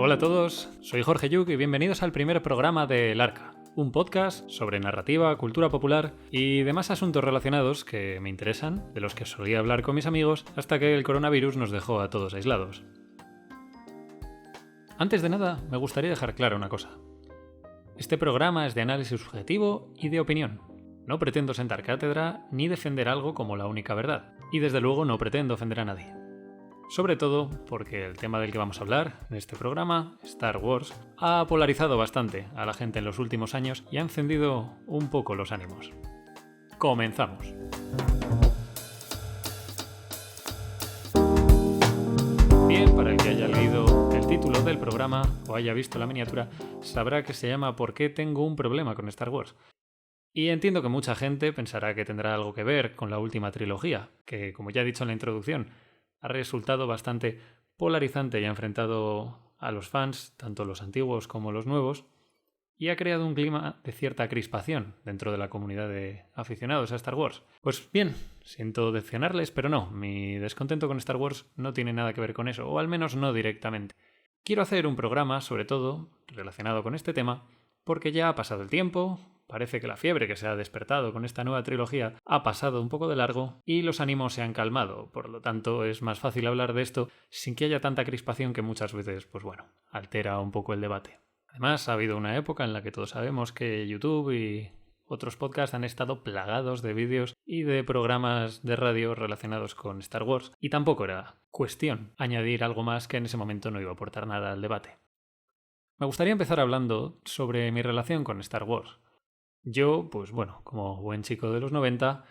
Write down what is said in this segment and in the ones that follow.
Hola a todos, soy Jorge Yuk y bienvenidos al primer programa de El Arca, un podcast sobre narrativa, cultura popular y demás asuntos relacionados que me interesan, de los que solía hablar con mis amigos hasta que el coronavirus nos dejó a todos aislados. Antes de nada, me gustaría dejar clara una cosa. Este programa es de análisis subjetivo y de opinión. No pretendo sentar cátedra ni defender algo como la única verdad, y desde luego no pretendo ofender a nadie. Sobre todo porque el tema del que vamos a hablar en este programa, Star Wars, ha polarizado bastante a la gente en los últimos años y ha encendido un poco los ánimos. Comenzamos. Bien, para el que haya leído el título del programa o haya visto la miniatura, sabrá que se llama ¿Por qué tengo un problema con Star Wars? Y entiendo que mucha gente pensará que tendrá algo que ver con la última trilogía, que, como ya he dicho en la introducción, ha resultado bastante polarizante y ha enfrentado a los fans, tanto los antiguos como los nuevos, y ha creado un clima de cierta crispación dentro de la comunidad de aficionados a Star Wars. Pues bien, siento decepcionarles, pero no, mi descontento con Star Wars no tiene nada que ver con eso, o al menos no directamente. Quiero hacer un programa, sobre todo, relacionado con este tema, porque ya ha pasado el tiempo, parece que la fiebre que se ha despertado con esta nueva trilogía ha pasado un poco de largo y los ánimos se han calmado, por lo tanto es más fácil hablar de esto sin que haya tanta crispación que muchas veces, altera un poco el debate. Además, ha habido una época en la que todos sabemos que YouTube y otros podcasts han estado plagados de vídeos y de programas de radio relacionados con Star Wars, y tampoco era cuestión añadir algo más que en ese momento no iba a aportar nada al debate. Me gustaría empezar hablando sobre mi relación con Star Wars. Yo, como buen chico de los 90,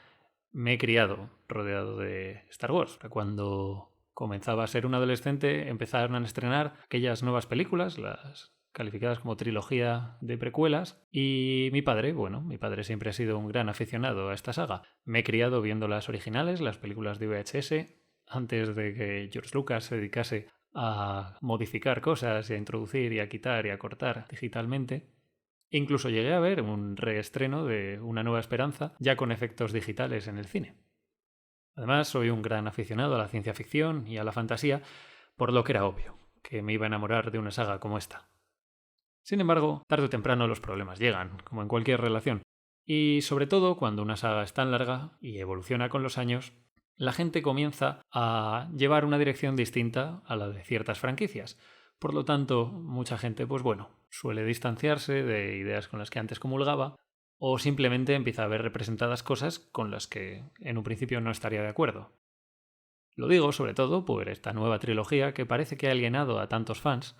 me he criado rodeado de Star Wars. Cuando comenzaba a ser un adolescente, empezaron a estrenar aquellas nuevas películas, las calificadas como trilogía de precuelas, y mi padre siempre ha sido un gran aficionado a esta saga. Me he criado viendo las originales, las películas de VHS, antes de que George Lucas se dedicase a modificar cosas y a introducir y a quitar y a cortar digitalmente. Incluso llegué a ver un reestreno de Una Nueva Esperanza, ya con efectos digitales en el cine. Además, soy un gran aficionado a la ciencia ficción y a la fantasía, por lo que era obvio que me iba a enamorar de una saga como esta. Sin embargo, tarde o temprano los problemas llegan, como en cualquier relación. Y sobre todo cuando una saga es tan larga y evoluciona con los años, la gente comienza a llevar una dirección distinta a la de ciertas franquicias. Por lo tanto, mucha gente, suele distanciarse de ideas con las que antes comulgaba o simplemente empieza a ver representadas cosas con las que en un principio no estaría de acuerdo. Lo digo sobre todo por esta nueva trilogía que parece que ha alienado a tantos fans.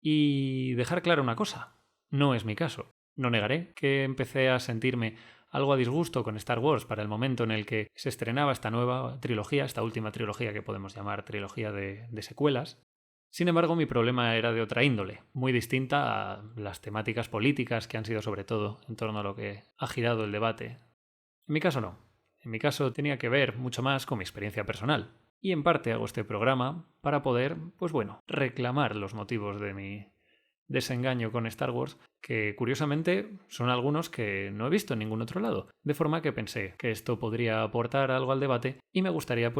Y dejar clara una cosa, no es mi caso. No negaré que empecé a sentirme algo a disgusto con Star Wars para el momento en el que se estrenaba esta nueva trilogía, esta última trilogía que podemos llamar trilogía de secuelas. Sin embargo, mi problema era de otra índole, muy distinta a las temáticas políticas que han sido sobre todo en torno a lo que ha girado el debate. En mi caso no. En mi caso tenía que ver mucho más con mi experiencia personal. Y en parte hago este programa para poder, reclamar los motivos de mi desengaño con Star Wars, que curiosamente son algunos que no he visto en ningún otro lado. De forma que pensé que esto podría aportar algo al debate y me gustaría,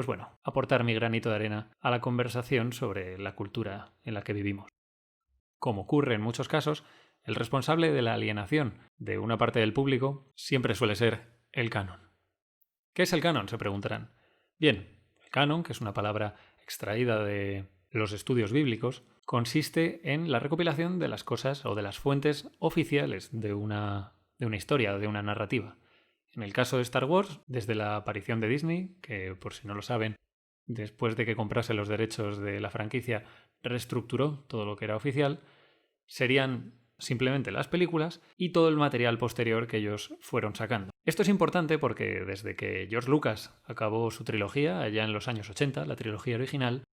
aportar mi granito de arena a la conversación sobre la cultura en la que vivimos. Como ocurre en muchos casos, el responsable de la alienación de una parte del público siempre suele ser el canon. ¿Qué es el canon?, se preguntarán. Bien, el canon, que es una palabra extraída de los estudios bíblicos, consiste en la recopilación de las cosas o de las fuentes oficiales de una historia o de una narrativa. En el caso de Star Wars, desde la aparición de Disney, que por si no lo saben, después de que comprase los derechos de la franquicia, reestructuró todo lo que era oficial, serían simplemente las películas y todo el material posterior que ellos fueron sacando. Esto es importante porque desde que George Lucas acabó su trilogía, allá en los años 80, la trilogía original,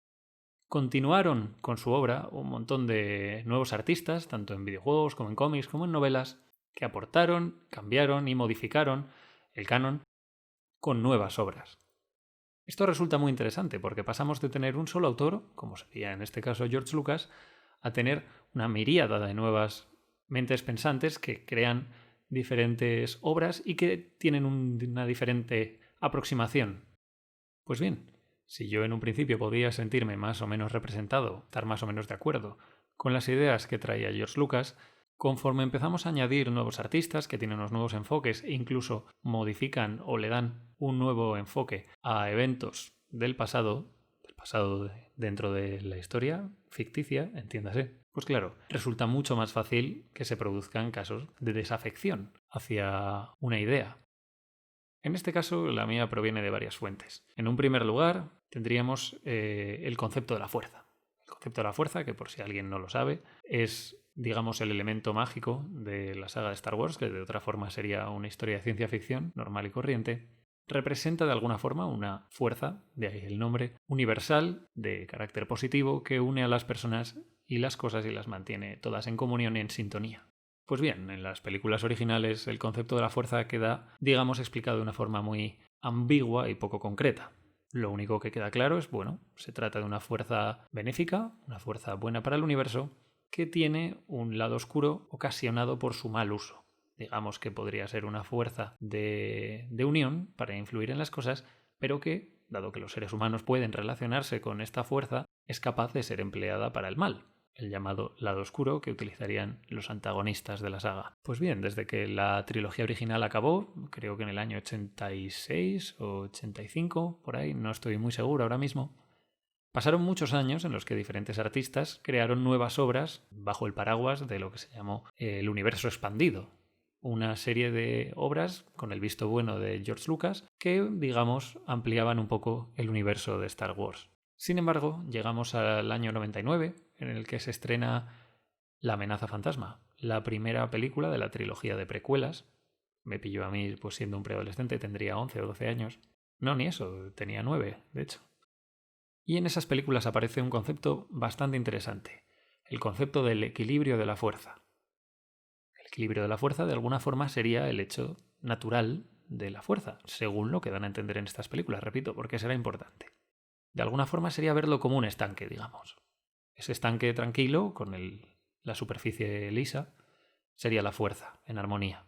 continuaron con su obra un montón de nuevos artistas, tanto en videojuegos como en cómics como en novelas, que aportaron, cambiaron y modificaron el canon con nuevas obras. Esto resulta muy interesante porque pasamos de tener un solo autor, como sería en este caso George Lucas, a tener una miríada de nuevas mentes pensantes que crean diferentes obras y que tienen una diferente aproximación. Pues bien, Si yo en un principio podía sentirme más o menos representado, estar más o menos de acuerdo con las ideas que traía George Lucas, conforme empezamos a añadir nuevos artistas que tienen unos nuevos enfoques e incluso modifican o le dan un nuevo enfoque a eventos del pasado dentro de la historia ficticia, entiéndase, pues claro, resulta mucho más fácil que se produzcan casos de desafección hacia una idea. En este caso, la mía proviene de varias fuentes. En un primer lugar, tendríamos el concepto de la fuerza. El concepto de la fuerza, que por si alguien no lo sabe, es, digamos, el elemento mágico de la saga de Star Wars, que de otra forma sería una historia de ciencia ficción normal y corriente. Representa de alguna forma una fuerza, de ahí el nombre, universal, de carácter positivo, que une a las personas y las cosas y las mantiene todas en comunión y en sintonía. Pues bien, en las películas originales el concepto de la fuerza queda, digamos, explicado de una forma muy ambigua y poco concreta. Lo único que queda claro es, bueno, se trata de una fuerza benéfica, una fuerza buena para el universo, que tiene un lado oscuro ocasionado por su mal uso. Digamos que podría ser una fuerza de unión para influir en las cosas, pero que, dado que los seres humanos pueden relacionarse con esta fuerza, es capaz de ser empleada para el mal, el llamado lado oscuro que utilizarían los antagonistas de la saga. Pues bien, desde que la trilogía original acabó, creo que en el año 86 o 85, por ahí, no estoy muy seguro ahora mismo, pasaron muchos años en los que diferentes artistas crearon nuevas obras bajo el paraguas de lo que se llamó el universo expandido. Una serie de obras con el visto bueno de George Lucas que, digamos, ampliaban un poco el universo de Star Wars. Sin embargo, llegamos al año 99, en el que se estrena La amenaza fantasma, la primera película de la trilogía de precuelas. Me pilló a mí, pues siendo un preadolescente, tendría 11 o 12 años. No, ni eso, tenía 9, de hecho. Y en esas películas aparece un concepto bastante interesante, el concepto del equilibrio de la fuerza. El equilibrio de la fuerza, de alguna forma, sería el hecho natural de la fuerza, según lo que dan a entender en estas películas, repito, porque será importante. De alguna forma sería verlo como un estanque, digamos. Ese estanque tranquilo, con la superficie lisa, sería la fuerza, en armonía.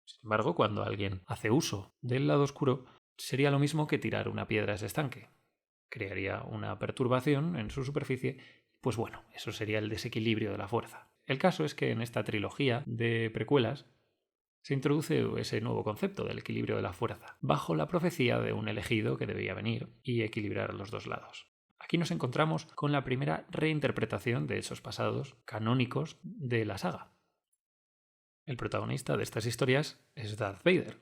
Sin embargo, cuando alguien hace uso del lado oscuro, sería lo mismo que tirar una piedra a ese estanque. Crearía una perturbación en su superficie, pues bueno, eso sería el desequilibrio de la fuerza. El caso es que en esta trilogía de precuelas se introduce ese nuevo concepto del equilibrio de la fuerza, bajo la profecía de un elegido que debía venir y equilibrar los dos lados. Aquí nos encontramos con la primera reinterpretación de hechos pasados canónicos de la saga. El protagonista de estas historias es Darth Vader,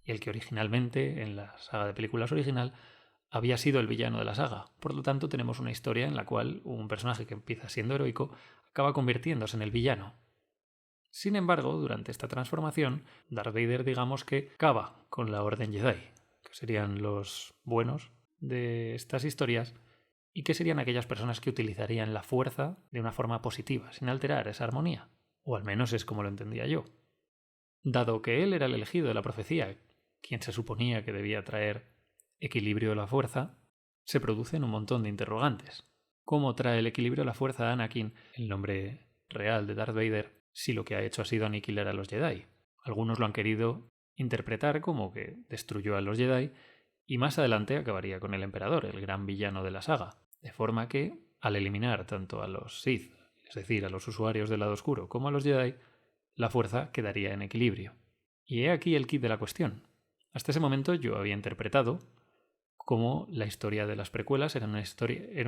y el que originalmente, en la saga de películas original, había sido el villano de la saga. Por lo tanto, tenemos una historia en la cual un personaje que empieza siendo heroico acaba convirtiéndose en el villano. Sin embargo, durante esta transformación, Darth Vader, digamos que acaba con la Orden Jedi, que serían los buenos de estas historias y que serían aquellas personas que utilizarían la fuerza de una forma positiva, sin alterar esa armonía. O al menos es como lo entendía yo. Dado que él era el elegido de la profecía, quien se suponía que debía traer equilibrio de la fuerza, se producen un montón de interrogantes. ¿Cómo trae el equilibrio de la fuerza a Anakin, el nombre real de Darth Vader, si lo que ha hecho ha sido aniquilar a los Jedi? Algunos lo han querido interpretar como que destruyó a los Jedi y más adelante acabaría con el emperador, el gran villano de la saga. De forma que, al eliminar tanto a los Sith, es decir, a los usuarios del lado oscuro, como a los Jedi, la fuerza quedaría en equilibrio. Y he aquí el quid de la cuestión. Hasta ese momento yo había interpretado como la historia de las precuelas era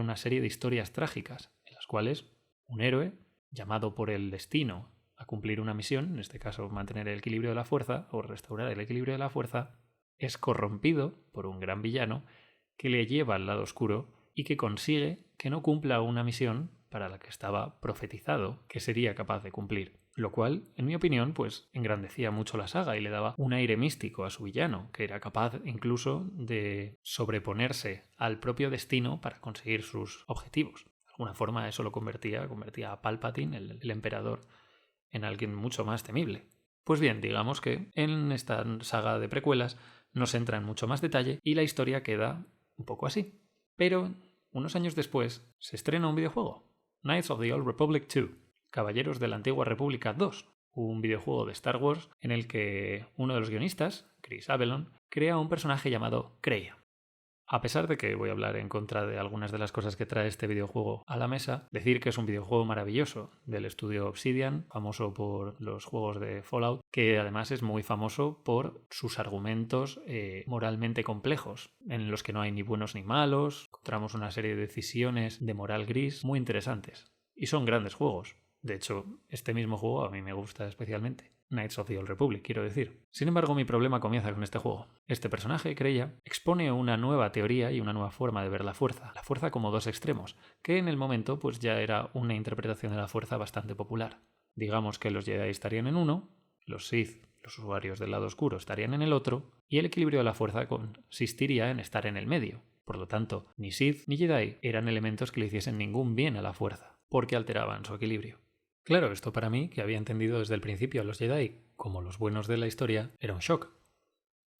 una serie de historias trágicas, en las cuales un héroe, llamado por el destino a cumplir una misión, en este caso mantener el equilibrio de la fuerza o restaurar el equilibrio de la fuerza, es corrompido por un gran villano que le lleva al lado oscuro y que consigue que no cumpla una misión para la que estaba profetizado que sería capaz de cumplir. Lo cual, en mi opinión, pues engrandecía mucho la saga y le daba un aire místico a su villano, que era capaz incluso de sobreponerse al propio destino para conseguir sus objetivos. De alguna forma eso lo convertía a Palpatine, el emperador, en alguien mucho más temible. Pues bien, digamos que en esta saga de precuelas no se entra en mucho más detalle y la historia queda un poco así. Pero unos años después se estrena un videojuego, Knights of the Old Republic 2, Caballeros de la Antigua República 2, un videojuego de Star Wars en el que uno de los guionistas, Chris Avellone, crea un personaje llamado Kreia. A pesar de que voy a hablar en contra de algunas de las cosas que trae este videojuego a la mesa, decir que es un videojuego maravilloso del estudio Obsidian, famoso por los juegos de Fallout, que además es muy famoso por sus argumentos moralmente complejos, en los que no hay ni buenos ni malos, encontramos una serie de decisiones de moral gris muy interesantes. Y son grandes juegos. De hecho, este mismo juego a mí me gusta especialmente. Knights of the Old Republic, quiero decir. Sin embargo, mi problema comienza con este juego. Este personaje, Kreia, expone una nueva teoría y una nueva forma de ver la fuerza como dos extremos, que en el momento pues ya era una interpretación de la fuerza bastante popular. Digamos que los Jedi estarían en uno, los Sith, los usuarios del lado oscuro, estarían en el otro, y el equilibrio de la fuerza consistiría en estar en el medio. Por lo tanto, ni Sith ni Jedi eran elementos que le hiciesen ningún bien a la fuerza, porque alteraban su equilibrio. Claro, esto para mí, que había entendido desde el principio a los Jedi como los buenos de la historia, era un shock.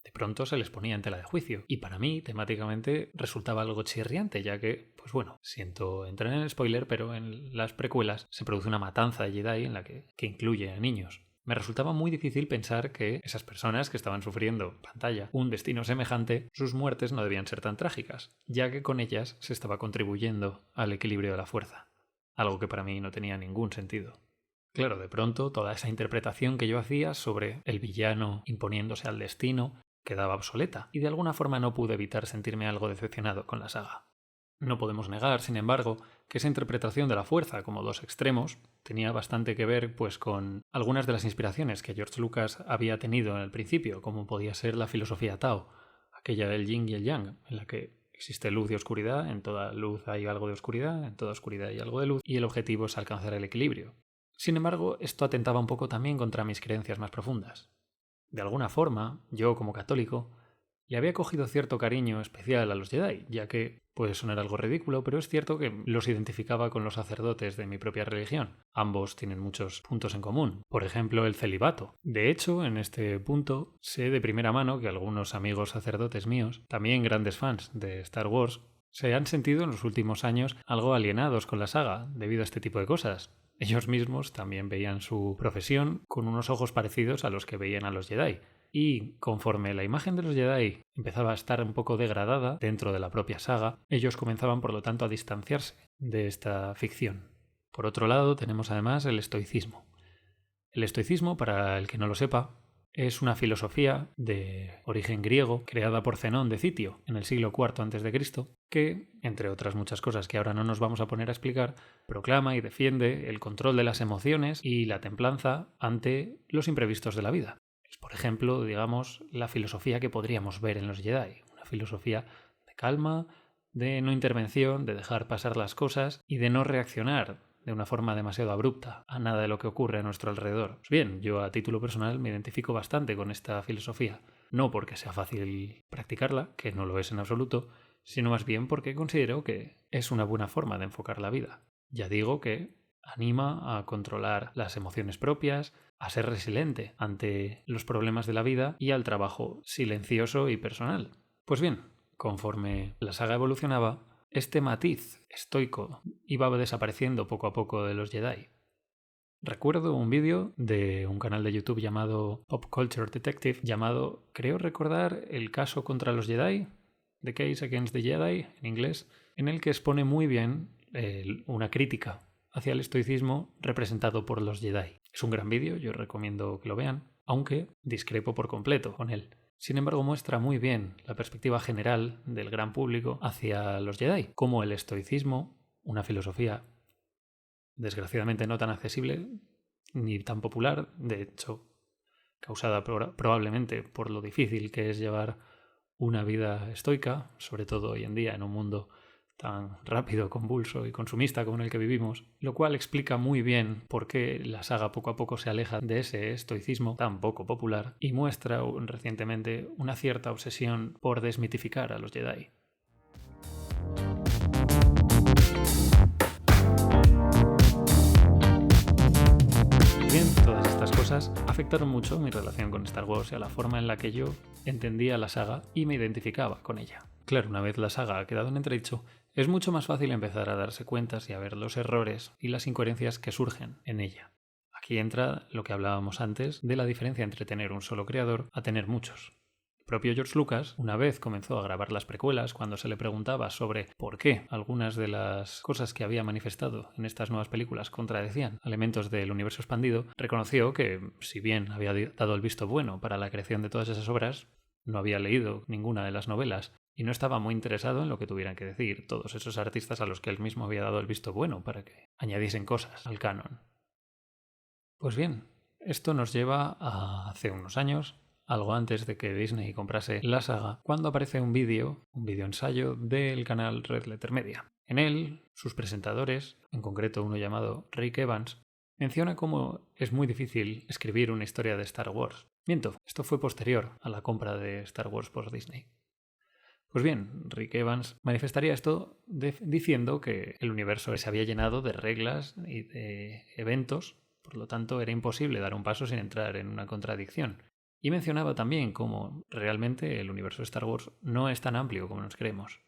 De pronto se les ponía en tela de juicio, y para mí, temáticamente, resultaba algo chirriante, ya que, pues bueno, siento entrar en el spoiler, pero en las precuelas se produce una matanza de Jedi en la que incluye a niños. Me resultaba muy difícil pensar que esas personas que estaban sufriendo en pantalla un destino semejante, sus muertes no debían ser tan trágicas, ya que con ellas se estaba contribuyendo al equilibrio de la fuerza. Algo que para mí no tenía ningún sentido. Claro, de pronto toda esa interpretación que yo hacía sobre el villano imponiéndose al destino quedaba obsoleta, y de alguna forma no pude evitar sentirme algo decepcionado con la saga. No podemos negar, sin embargo, que esa interpretación de la fuerza como dos extremos tenía bastante que ver pues con algunas de las inspiraciones que George Lucas había tenido en el principio, como podía ser la filosofía Tao, aquella del yin y el yang, en la que existe luz y oscuridad, en toda luz hay algo de oscuridad, en toda oscuridad hay algo de luz, y el objetivo es alcanzar el equilibrio. Sin embargo, esto atentaba un poco también contra mis creencias más profundas. De alguna forma, yo como católico, le había cogido cierto cariño especial a los Jedi, ya que puede sonar algo ridículo, pero es cierto que los identificaba con los sacerdotes de mi propia religión. Ambos tienen muchos puntos en común. Por ejemplo, el celibato. De hecho, en este punto, sé de primera mano que algunos amigos sacerdotes míos, también grandes fans de Star Wars, se han sentido en los últimos años algo alienados con la saga debido a este tipo de cosas. Ellos mismos también veían su profesión con unos ojos parecidos a los que veían a los Jedi. Y conforme la imagen de los Jedi empezaba a estar un poco degradada dentro de la propia saga, ellos comenzaban por lo tanto a distanciarse de esta ficción. Por otro lado, tenemos además el estoicismo. El estoicismo, para el que no lo sepa, es una filosofía de origen griego creada por Zenón de Citio en el siglo IV a.C., que, entre otras muchas cosas que ahora no nos vamos a poner a explicar, proclama y defiende el control de las emociones y la templanza ante los imprevistos de la vida. Es, por ejemplo, digamos, la filosofía que podríamos ver en los Jedi, una filosofía de calma, de no intervención, de dejar pasar las cosas y de no reaccionar de una forma demasiado abrupta a nada de lo que ocurre a nuestro alrededor. Pues bien, yo a título personal me identifico bastante con esta filosofía, no porque sea fácil practicarla, que no lo es en absoluto, sino más bien porque considero que es una buena forma de enfocar la vida. Ya digo que anima a controlar las emociones propias, a ser resiliente ante los problemas de la vida y al trabajo silencioso y personal. Pues bien, conforme la saga evolucionaba, este matiz estoico iba desapareciendo poco a poco de los Jedi. Recuerdo un vídeo de un canal de YouTube llamado Pop Culture Detective llamado, creo recordar, El caso contra los Jedi, The Case Against the Jedi en inglés, en el que expone muy bien una crítica hacia el estoicismo representado por los Jedi. Es un gran vídeo, yo recomiendo que lo vean, aunque discrepo por completo con él. Sin embargo, muestra muy bien la perspectiva general del gran público hacia los Jedi, como el estoicismo, una filosofía desgraciadamente no tan accesible ni tan popular, de hecho, causada probablemente por lo difícil que es llevar una vida estoica, sobre todo hoy en día en un mundo tan rápido, convulso y consumista como en el que vivimos, lo cual explica muy bien por qué la saga poco a poco se aleja de ese estoicismo tan poco popular y muestra recientemente una cierta obsesión por desmitificar a los Jedi. Bien, todas estas cosas afectaron mucho mi relación con Star Wars y a la forma en la que yo entendía la saga y me identificaba con ella. Claro, una vez la saga ha quedado en entredicho, es mucho más fácil empezar a darse cuentas y a ver los errores y las incoherencias que surgen en ella. Aquí entra lo que hablábamos antes de la diferencia entre tener un solo creador a tener muchos. El propio George Lucas una vez comenzó a grabar las precuelas cuando se le preguntaba sobre por qué algunas de las cosas que había manifestado en estas nuevas películas contradecían elementos del universo expandido, reconoció que, si bien había dado el visto bueno para la creación de todas esas obras, no había leído ninguna de las novelas y no estaba muy interesado en lo que tuvieran que decir todos esos artistas a los que él mismo había dado el visto bueno para que añadiesen cosas al canon. Pues bien, esto nos lleva a hace unos años, algo antes de que Disney comprase la saga, cuando aparece un vídeo ensayo del canal Red Letter Media. En él, sus presentadores, en concreto uno llamado Rick Evans, menciona cómo es muy difícil escribir una historia de Star Wars. Miento, esto fue posterior a la compra de Star Wars por Disney. Pues bien, Rick Evans manifestaría esto diciendo que el universo se había llenado de reglas y de eventos, por lo tanto era imposible dar un paso sin entrar en una contradicción. Y mencionaba también cómo realmente el universo de Star Wars no es tan amplio como nos creemos.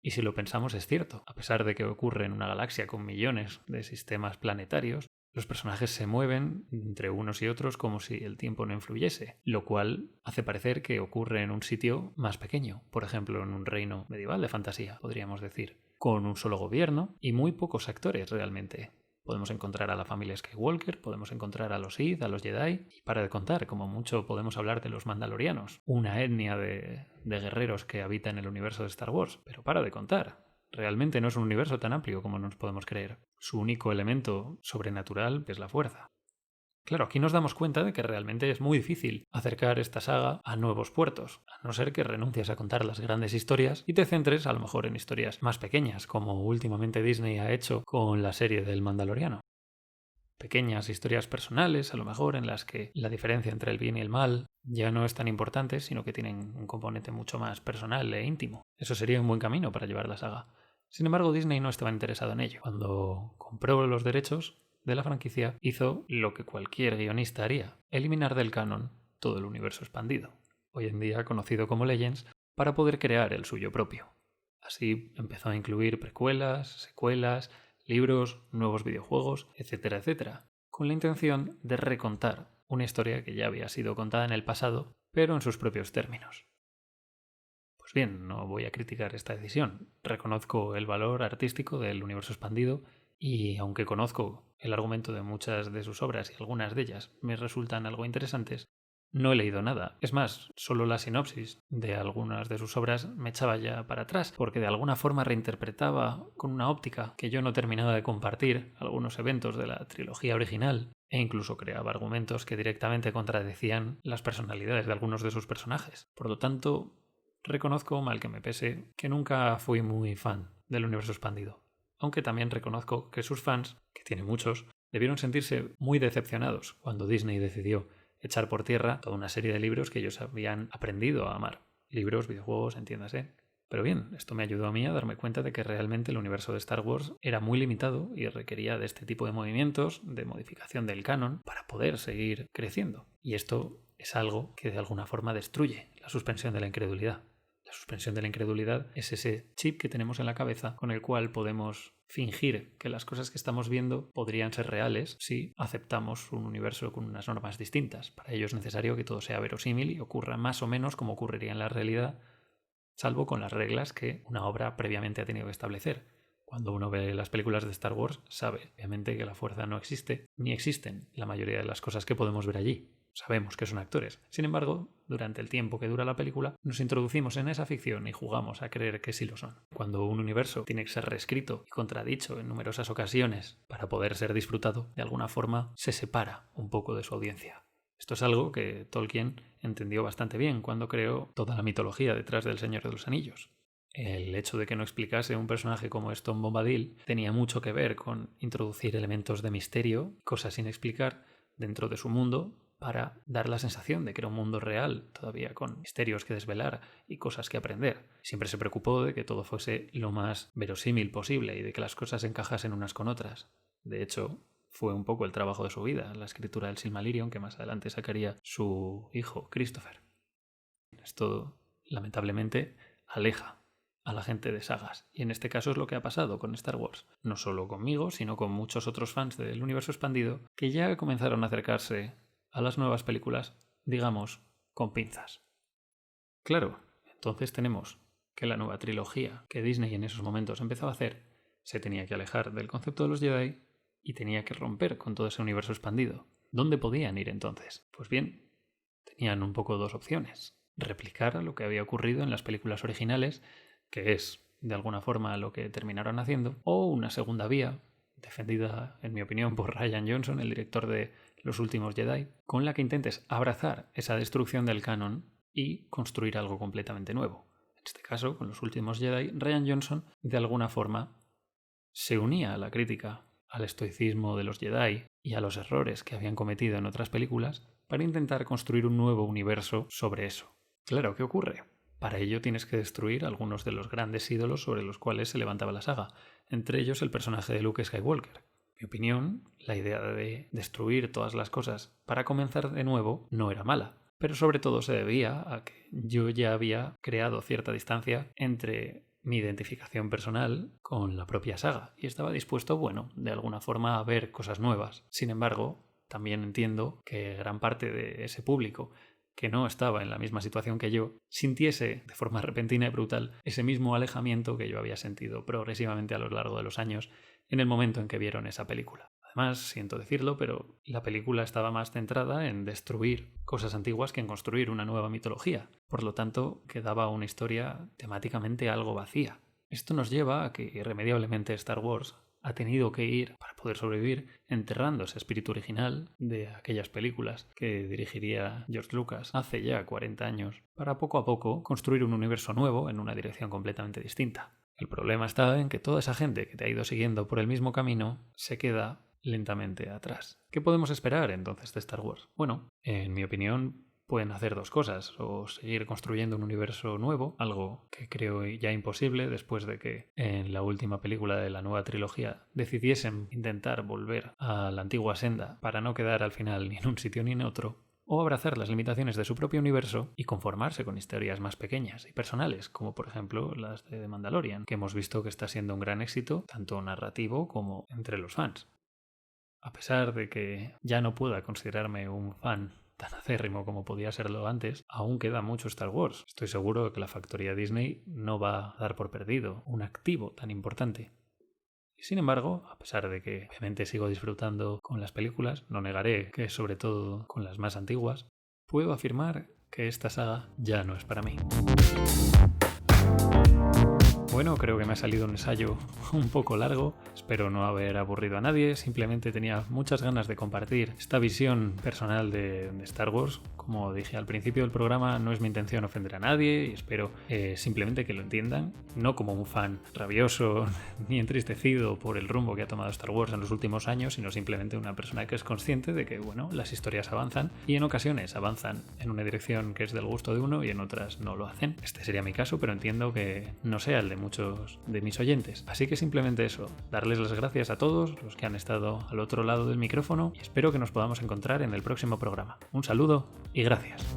Y si lo pensamos es cierto, a pesar de que ocurre en una galaxia con millones de sistemas planetarios, los personajes se mueven entre unos y otros como si el tiempo no influyese, lo cual hace parecer que ocurre en un sitio más pequeño, por ejemplo en un reino medieval de fantasía, podríamos decir, con un solo gobierno y muy pocos actores realmente. Podemos encontrar a la familia Skywalker, podemos encontrar a los Sith, a los Jedi, y para de contar, como mucho podemos hablar de los Mandalorianos, una etnia de guerreros que habita en el universo de Star Wars, pero para de contar. Realmente no es un universo tan amplio como nos podemos creer. Su único elemento sobrenatural es la fuerza. Claro, aquí nos damos cuenta de que realmente es muy difícil acercar esta saga a nuevos puertos, a no ser que renuncies a contar las grandes historias y te centres a lo mejor en historias más pequeñas, como últimamente Disney ha hecho con la serie del Mandaloriano. Pequeñas historias personales, a lo mejor, en las que la diferencia entre el bien y el mal ya no es tan importante, sino que tienen un componente mucho más personal e íntimo. Eso sería un buen camino para llevar la saga. Sin embargo, Disney no estaba interesado en ello. Cuando compró los derechos de la franquicia, hizo lo que cualquier guionista haría: eliminar del canon todo el universo expandido, hoy en día conocido como Legends, para poder crear el suyo propio. Así empezó a incluir precuelas, secuelas, libros, nuevos videojuegos, etcétera, etcétera, con la intención de recontar una historia que ya había sido contada en el pasado, pero en sus propios términos. Pues bien, no voy a criticar esta decisión. Reconozco el valor artístico del universo expandido y, aunque conozco el argumento de muchas de sus obras y algunas de ellas me resultan algo interesantes, no he leído nada. Es más, solo la sinopsis de algunas de sus obras me echaba ya para atrás, porque de alguna forma reinterpretaba con una óptica que yo no terminaba de compartir algunos eventos de la trilogía original, e incluso creaba argumentos que directamente contradecían las personalidades de algunos de sus personajes. Por lo tanto, reconozco, mal que me pese, que nunca fui muy fan del universo expandido. Aunque también reconozco que sus fans, que tiene muchos, debieron sentirse muy decepcionados cuando Disney decidió echar por tierra toda una serie de libros que ellos habían aprendido a amar. Libros, videojuegos, entiéndase. Pero bien, esto me ayudó a mí a darme cuenta de que realmente el universo de Star Wars era muy limitado y requería de este tipo de movimientos, de modificación del canon, para poder seguir creciendo. Y esto es algo que de alguna forma destruye la suspensión de la incredulidad. La suspensión de la incredulidad es ese chip que tenemos en la cabeza con el cual podemos fingir que las cosas que estamos viendo podrían ser reales si aceptamos un universo con unas normas distintas. Para ello es necesario que todo sea verosímil y ocurra más o menos como ocurriría en la realidad, salvo con las reglas que una obra previamente ha tenido que establecer. Cuando uno ve las películas de Star Wars, sabe obviamente que la fuerza no existe, ni existen la mayoría de las cosas que podemos ver allí. Sabemos que son actores. Sin embargo, durante el tiempo que dura la película, nos introducimos en esa ficción y jugamos a creer que sí lo son. Cuando un universo tiene que ser reescrito y contradicho en numerosas ocasiones para poder ser disfrutado, de alguna forma se separa un poco de su audiencia. Esto es algo que Tolkien entendió bastante bien cuando creó toda la mitología detrás del Señor de los Anillos. El hecho de que no explicase un personaje como es Tom Bombadil tenía mucho que ver con introducir elementos de misterio, cosas sin explicar, dentro de su mundo, para dar la sensación de que era un mundo real, todavía con misterios que desvelar y cosas que aprender. Siempre se preocupó de que todo fuese lo más verosímil posible y de que las cosas encajasen unas con otras. De hecho, fue un poco el trabajo de su vida, la escritura del Silmarillion, que más adelante sacaría su hijo, Christopher. Esto, lamentablemente, aleja a la gente de sagas. Y en este caso es lo que ha pasado con Star Wars. No solo conmigo, sino con muchos otros fans del universo expandido que ya comenzaron a acercarse a las nuevas películas, digamos, con pinzas. Claro, entonces tenemos que la nueva trilogía que Disney en esos momentos empezaba a hacer se tenía que alejar del concepto de los Jedi y tenía que romper con todo ese universo expandido. ¿Dónde podían ir entonces? Pues bien, tenían un poco dos opciones. Replicar lo que había ocurrido en las películas originales, que es de alguna forma lo que terminaron haciendo, o una segunda vía, defendida en mi opinión por Rian Johnson, el director de Los Últimos Jedi, con la que intentes abrazar esa destrucción del canon y construir algo completamente nuevo. En este caso, con Los Últimos Jedi, Rian Johnson de alguna forma se unía a la crítica al estoicismo de los Jedi y a los errores que habían cometido en otras películas para intentar construir un nuevo universo sobre eso. Claro, ¿qué ocurre? Para ello tienes que destruir algunos de los grandes ídolos sobre los cuales se levantaba la saga, entre ellos el personaje de Luke Skywalker. En mi opinión, la idea de destruir todas las cosas para comenzar de nuevo no era mala, pero sobre todo se debía a que yo ya había creado cierta distancia entre mi identificación personal con la propia saga y estaba dispuesto, bueno, de alguna forma a ver cosas nuevas. Sin embargo, también entiendo que gran parte de ese público que no estaba en la misma situación que yo, sintiese de forma repentina y brutal ese mismo alejamiento que yo había sentido progresivamente a lo largo de los años en el momento en que vieron esa película. Además, siento decirlo, pero la película estaba más centrada en destruir cosas antiguas que en construir una nueva mitología. Por lo tanto, quedaba una historia temáticamente algo vacía. Esto nos lleva a que irremediablemente Star Wars ha tenido que ir, para poder sobrevivir, enterrando ese espíritu original de aquellas películas que dirigiría George Lucas hace ya 40 años, para poco a poco construir un universo nuevo en una dirección completamente distinta. El problema está en que toda esa gente que te ha ido siguiendo por el mismo camino se queda lentamente atrás. ¿Qué podemos esperar entonces de Star Wars? Bueno, en mi opinión, pueden hacer dos cosas, o seguir construyendo un universo nuevo, algo que creo ya imposible después de que en la última película de la nueva trilogía decidiesen intentar volver a la antigua senda para no quedar al final ni en un sitio ni en otro, o abrazar las limitaciones de su propio universo y conformarse con historias más pequeñas y personales, como por ejemplo las de The Mandalorian, que hemos visto que está siendo un gran éxito, tanto narrativo como entre los fans. A pesar de que ya no pueda considerarme un fan tan acérrimo como podía serlo antes, aún queda mucho Star Wars. Estoy seguro de que la factoría Disney no va a dar por perdido un activo tan importante. Y sin embargo, a pesar de que obviamente sigo disfrutando con las películas, no negaré que sobre todo con las más antiguas, puedo afirmar que esta saga ya no es para mí. Bueno, creo que me ha salido un ensayo un poco largo, espero no haber aburrido a nadie, simplemente tenía muchas ganas de compartir esta visión personal de Star Wars. Como dije al principio del programa, no es mi intención ofender a nadie y espero simplemente que lo entiendan, no como un fan rabioso ni entristecido por el rumbo que ha tomado Star Wars en los últimos años, sino simplemente una persona que es consciente de que, bueno, las historias avanzan y en ocasiones avanzan en una dirección que es del gusto de uno y en otras no lo hacen. Este sería mi caso, pero entiendo que no sea el de muchos de mis oyentes. Así que simplemente eso, darles las gracias a todos los que han estado al otro lado del micrófono y espero que nos podamos encontrar en el próximo programa. Un saludo y gracias.